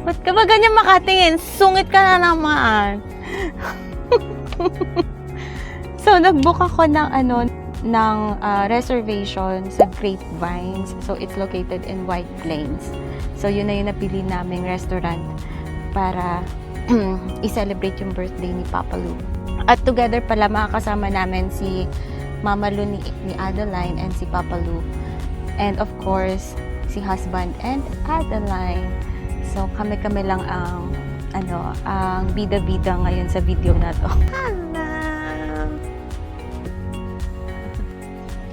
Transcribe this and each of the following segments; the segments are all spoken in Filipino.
Ba't ka ba ganyan makatingin? Sungit ka na naman. So, nag-book ako ng reservation sa Grapevines. So, it's located in White Plains. So, yun na yung napili naming restaurant para i-celebrate yung birthday ni Papa Lou. At together pala, makakasama namin si Mama Lou ni Adeline and si Papa Lou. And of course, si husband and Adeline. So, kami-kami lang ang bida-bida ngayon sa video na to.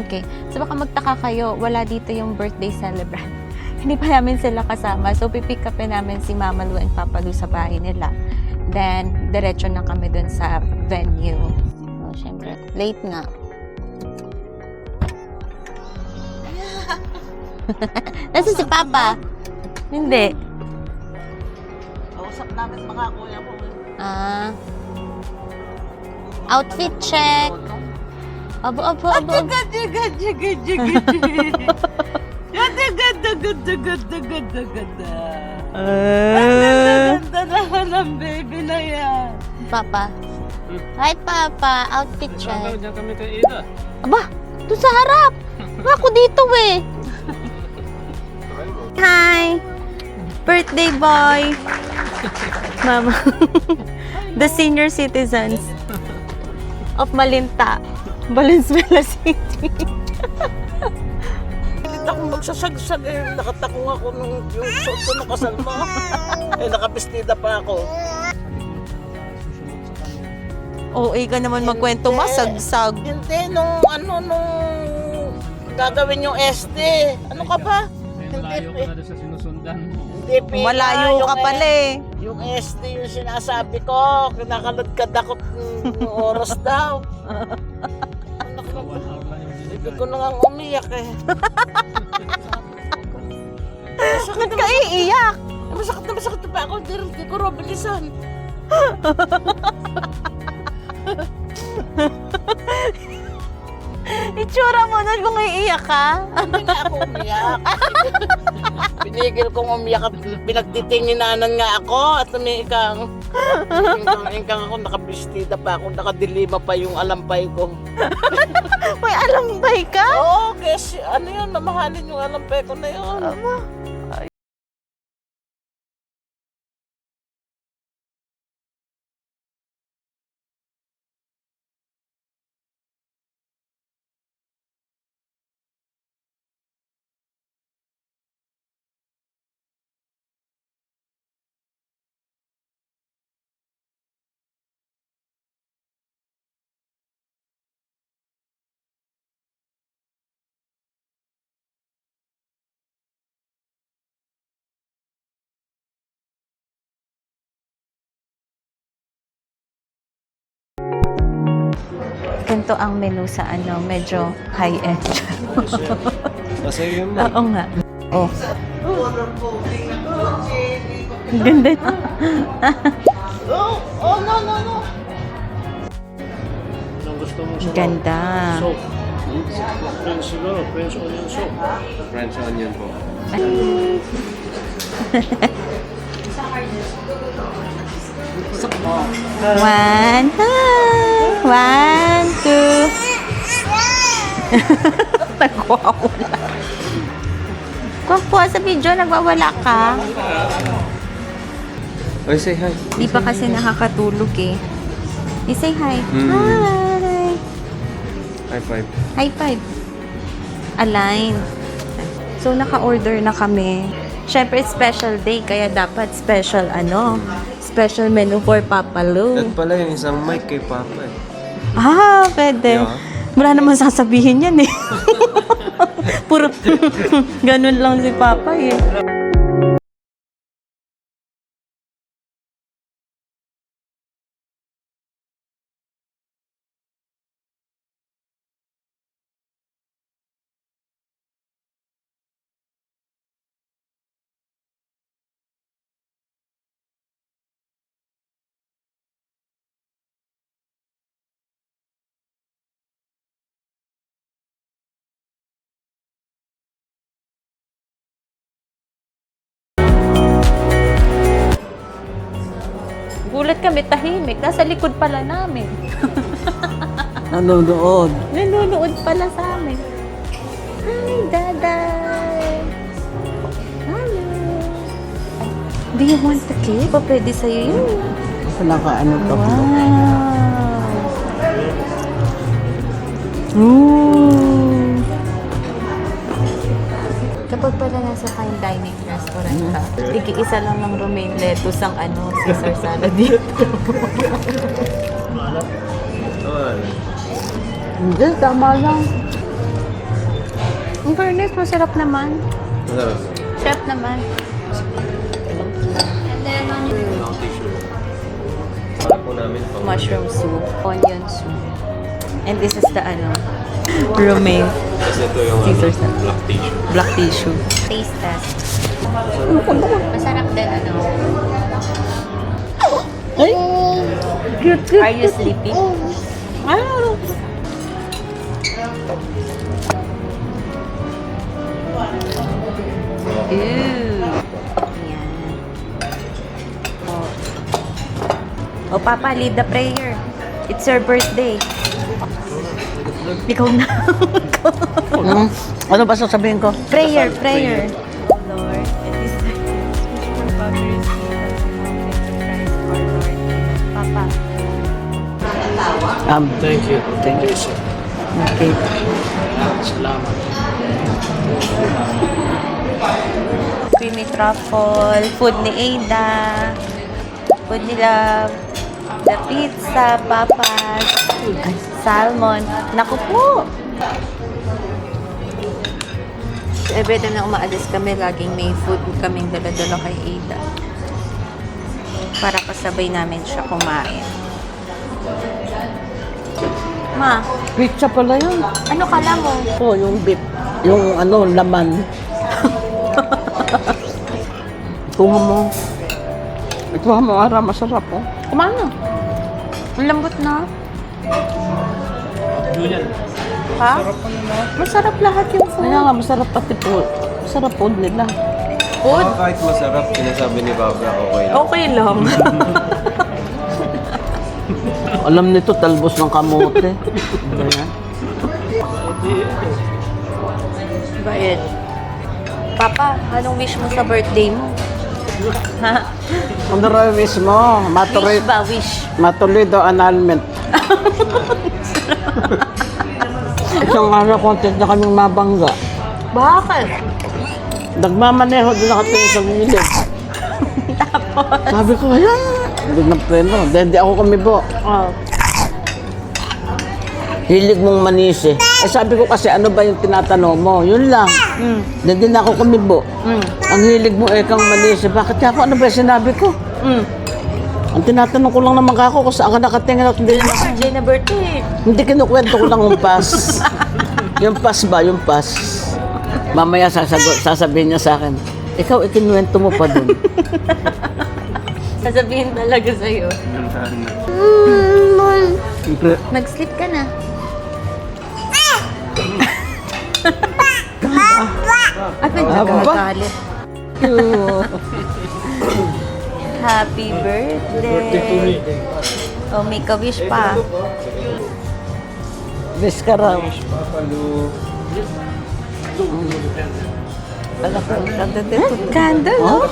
Okay. So, baka magtaka kayo, wala dito yung birthday celebrant. Hindi pa namin sila kasama. So, pipick upin namin si Mama Lou and Papa Lou sa bahay nila. Then, diretso na kami dun sa venue. So, syempre, late na. Nasaan si Papa? Hindi. Kausap namin mga kuya ko. Outfit check. Abo. Ganda. Ang ganda naman ng baby na yan. Papa. Hi, Papa. Outfit check. Diyan kami kay Ida. Aba, doon sa harap. Ako dito eh. Hi. Birthday boy. Mama. The senior citizens of Malinta, Valenzuela City. Hindi ako magsasagsag eh. Nakatakong ako nung yung suot ko nung kasal mo. Nakapistida pa ako. OA ka naman magkwento, masagsag. Hindi, nung gagawin yung SD. Ano ka ba? Malayo ka na doon sa sinusundan mo. Hindi, Malayo ka pala eh. Yung SD yung sinasabi ko. Kinakalagkad ako ng oras daw. So, 1 hour lang yung Hindi binigay. ko na nga umiyak eh. Ba't ka iiyak? Masakit na pa ako. Hindi ko robilisan. Itsura mo nun kung iiyak ka. Hindi nga ako umiyak. Pinigil kong umiyak at pinagtitinginanan nga ako at umiikang ako, nakabistida pa ako, nakadilima pa yung alampay ko. May alambay ka? Oo, kasi ano yun, mamahalin yung alampay ko na yun. Ganito ang menu sa medyo high-end. Kasi yun mo. Oo nga. Oh. Ganda na. Oh, no. Anong gusto mo sa Ganda. soup? French siguro, French onion soup. French onion po. One, two. Nagwawala. Kuha sa video, nagwawala ka. Oy, say hi. Di pa kasi nakakatulog eh. Say hi. Mm. Hi. High five. High five. Align. So, naka-order na kami. Siyempre, special day, kaya dapat special special menu for Papa Lou. That pala yung isang mic kay Papa eh. Pwede. Yeah. Wala naman sasabihin yan eh. Puro ganun lang si Papa eh. Nagulat kami, tahimik. Nasa likod pala namin. Nanonood. Nanonood pala sa amin. Hi, Daday! Hello! Do you want the cake? Pa pwede sa'yo yun. Wala ka ano to. Ooh. Kapag pala nasa fine dining restaurant ka, tig-isa lang ng romaine lettuce ang Caesar salad dito. Hindi, tama lang. In fairness, masarap naman. Sarap naman. Mushroom soup, onion soup. And this is the romaine Kasi ito yung Caesar salad. black tissue. Black tissue. Taste test. Masarap din Ay! Cute, cute. Are you sleepy? Ah! Ooh. Yan. Oh, Papa, lead the prayer. It's your birthday. Ikaw na. Ano ba sasabihin ko? Prayer, prayer. Lord, it is the which for Papa receive as a mountain to Christ our Lord. Papa. Thank you. Thank you. sir. Okay. Salamat. Creamy truffle, food ni Ada, food ni Love, the pizza, papas, salmon. Naku po! Every time na umaalis kami, laging may food kaming dala-dala kay Ada. Para kasabay namin siya kumain. Ma, Pizza pala yun. ano kala mo? Oh, yung beef. Yung laman. Kuha mo. Ikuha mo, Ara. Masarap, oh. Kumain na. Ang lambot na. Julian. Ha? Masarap lahat yung food. Kaya nga, masarap pati po. Masarap food nila. Food? Kahit masarap, sinasabi ni Barbara, okay lang. Okay lang. Alam nito, talbos ng kamote. Ayan. Bayad. Papa, anong wish mo sa birthday mo? Ha? Ano raw wish mo? Wish ba? Wish. Matuloy daw annulment. Isang araw, content na kaming mabangga. Bakit? Nagmamaneho din nakatingin sa gilid. Tapos? Sabi ko, ayan. Hindi na preno. Hindi ako kumibo. Oh. Hilig mong manisi. Eh sabi ko kasi, ano ba yung tinatanong mo? Yun lang. Mm. Hindi na ako kumibo. Mm. Ang hilig mo kang manisi. Bakit ako? Ano ba yung sinabi ko? Mm. Ang tinatanong ko lang naman kako kung saan ka nakatingin at hindi na. Birthday na birthday. Hindi kinukwento ko lang yung pass. Yung pass ba? Yung pass. Mamaya sasabihin niya sa akin, ikaw ikinuwento mo pa dun. Sasabihin talaga sa'yo. Gantahan na. Siyempre, Nag-sleep ka na. At nagkakagalit. Happy birthday. Oh, make a wish pa. miss ka raw. Candle, Oh?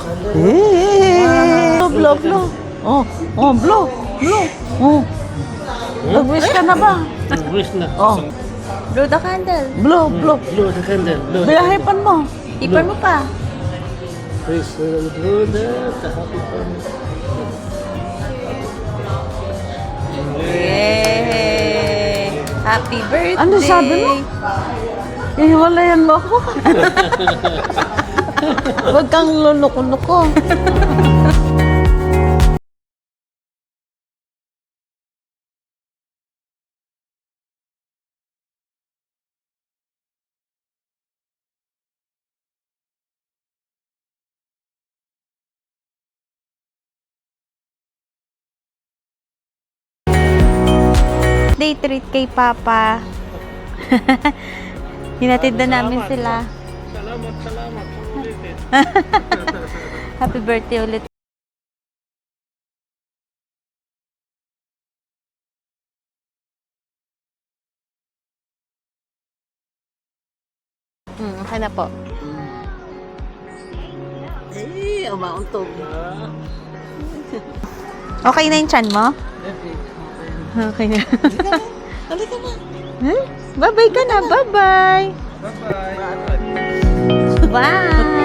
oh? Blow, blow. Oh, blow. Oh. Nag-wish ka na ba? Wish na. Oh, Blow the candle. blow. Blow the candle. Blow the Biyahepan mo. Ipan mo pa. Please, blow the happy fun. Yay! Happy birthday! Ano sabi mo? Ihiwalayan mo ako. Huwag kang luluko-luko. Day treat kay Papa. Hinatid na namin sila. Salamat. Happy birthday ulit. Okay na po. Eh, umauntog na. Okay na yung chan mo? Okay na. Halika na. Bye-bye ka na. Bye-bye. Bye.